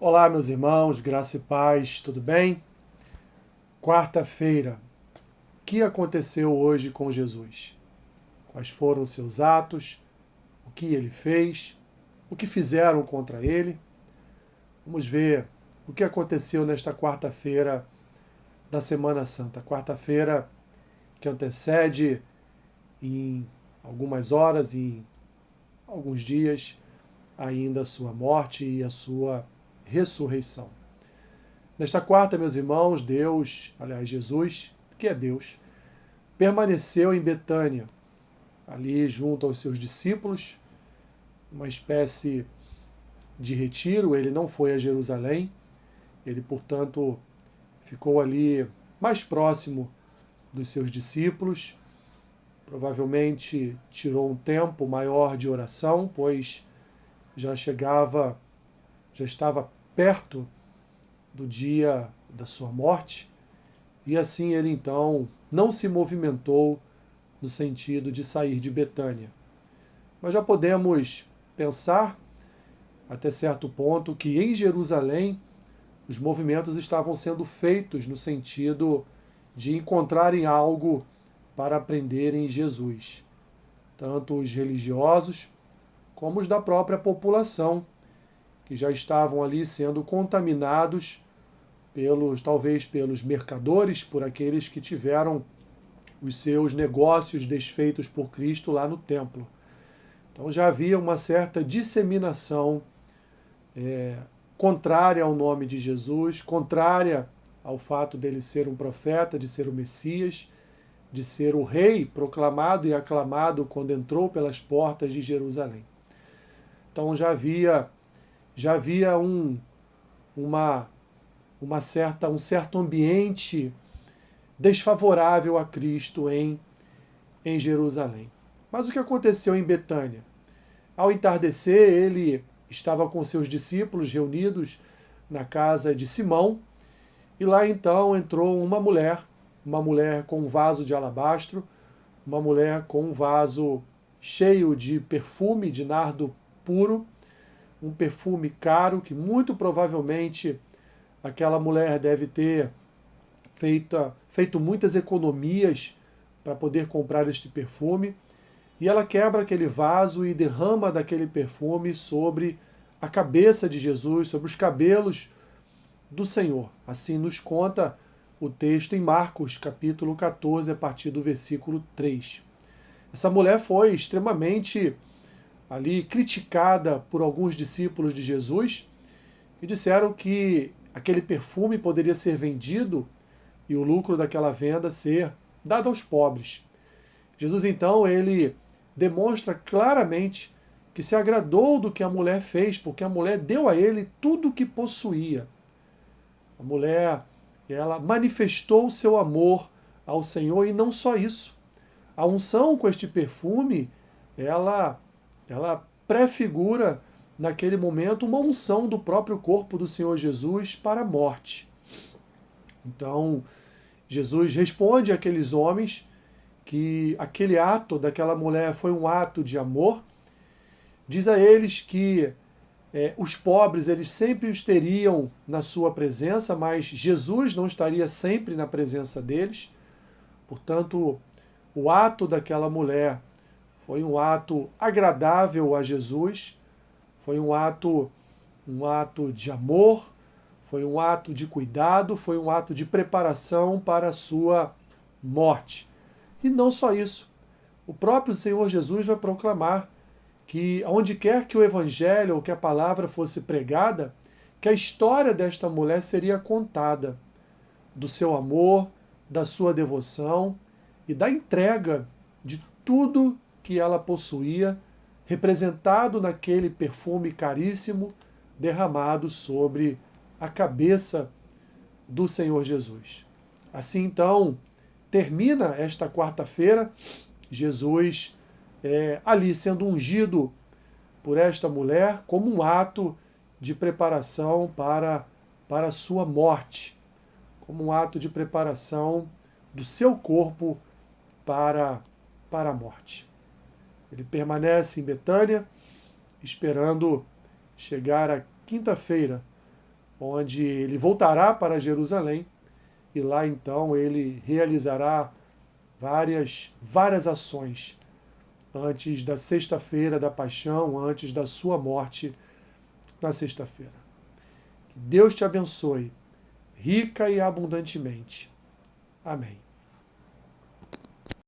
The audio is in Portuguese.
Olá, meus irmãos, graça e paz, tudo bem? Quarta-feira, o que aconteceu hoje com Jesus? Quais foram os seus atos? O que ele fez? O que fizeram contra ele? Vamos ver o que aconteceu nesta quarta-feira da Semana Santa. Quarta-feira que antecede em algumas horas, em alguns dias, ainda a sua morte e a sua ressurreição. Nesta quarta, meus irmãos, Jesus, que é Deus, permaneceu em Betânia, ali junto aos seus discípulos, uma espécie de retiro. Ele não foi a Jerusalém, ele, portanto, ficou ali mais próximo dos seus discípulos. Provavelmente tirou um tempo maior de oração, pois já estava perto do dia da sua morte, e assim ele então não se movimentou no sentido de sair de Betânia. Mas já podemos pensar, até certo ponto, que em Jerusalém os movimentos estavam sendo feitos no sentido de encontrarem algo para aprenderem em Jesus. Tanto os religiosos como os da própria população, que já estavam ali sendo contaminados talvez pelos mercadores, por aqueles que tiveram os seus negócios desfeitos por Cristo lá no templo. Então já havia uma certa disseminação contrária ao nome de Jesus, contrária ao fato dele ser um profeta, de ser o Messias, de ser o rei proclamado e aclamado quando entrou pelas portas de Jerusalém. Então já havia um certo ambiente desfavorável a Cristo em Jerusalém. Mas o que aconteceu em Betânia? Ao entardecer, ele estava com seus discípulos reunidos na casa de Simão, e lá então entrou uma mulher com um vaso de alabastro, uma mulher com um vaso cheio de perfume de nardo puro, um perfume caro que muito provavelmente aquela mulher deve ter feito muitas economias para poder comprar este perfume. E ela quebra aquele vaso e derrama daquele perfume sobre a cabeça de Jesus, sobre os cabelos do Senhor. Assim nos conta o texto em Marcos, capítulo 14, a partir do versículo 3. Essa mulher foi extremamente ali criticada por alguns discípulos de Jesus, e disseram que aquele perfume poderia ser vendido e o lucro daquela venda ser dado aos pobres. Jesus então ele demonstra claramente que se agradou do que a mulher fez, porque a mulher deu a ele tudo o que possuía. A mulher, ela manifestou o seu amor ao Senhor, e não só isso. A unção com este perfume, ela prefigura naquele momento uma unção do próprio corpo do Senhor Jesus para a morte. Então, Jesus responde àqueles homens que aquele ato daquela mulher foi um ato de amor. Diz a eles que os pobres eles sempre os teriam na sua presença, mas Jesus não estaria sempre na presença deles. Portanto, o ato daquela mulher foi um ato agradável a Jesus, foi um ato de amor, foi um ato de cuidado, foi um ato de preparação para a sua morte. E não só isso. O próprio Senhor Jesus vai proclamar que, onde quer que o evangelho ou que a palavra fosse pregada, que a história desta mulher seria contada, do seu amor, da sua devoção e da entrega de tudo que ela possuía, representado naquele perfume caríssimo derramado sobre a cabeça do Senhor Jesus. Assim então, termina esta quarta-feira, Jesus ali sendo ungido por esta mulher como um ato de preparação para a sua morte, como um ato de preparação do seu corpo para a morte. Ele permanece em Betânia, esperando chegar a quinta-feira, onde ele voltará para Jerusalém e lá então ele realizará várias ações antes da sexta-feira da paixão, antes da sua morte na sexta-feira. Que Deus te abençoe, rica e abundantemente. Amém.